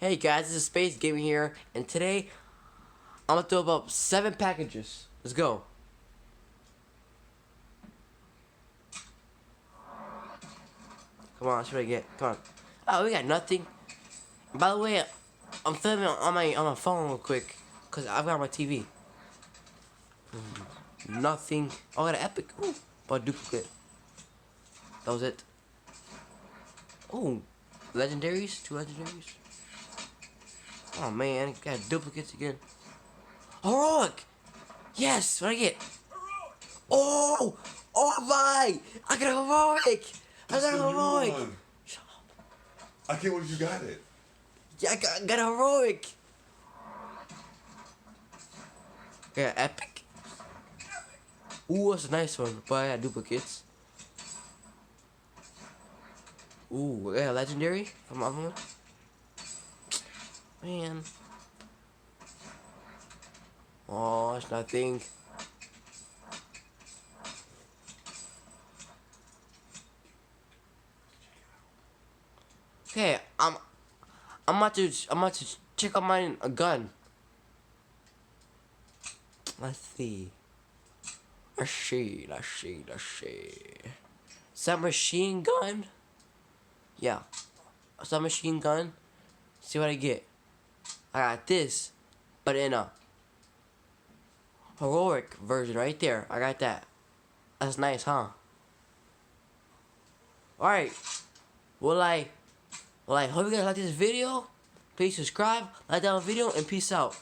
Hey guys, this is Space Gaming here, and today I'm gonna throw about 7 packages. Let's go. Come on, what should I get? Come on. Oh, we got nothing. By the way, I'm filming on my phone real quick, cause I've got my TV. Nothing. Oh, I got an epic. Ooh, but duplicate. That was it. Oh, legendaries, 2 legendaries. Oh man, got duplicates again. Heroic! Yes, what I get? Oh! Oh my! I got a heroic! I got a heroic! I can't believe you got it. Yeah, I got a heroic! Yeah, epic. Ooh, that's a nice one, but I got duplicates. Ooh, yeah, legendary from other one. Man. Oh, it's nothing. Okay, I'm about to check out my gun. Let's see. Let's see. Submachine gun? Yeah. Submachine gun. See what I get. I got this, but in a heroic version right there. I got that. That's nice, huh? Alright. Well, I hope you guys like this video. Please subscribe, like that video, and peace out.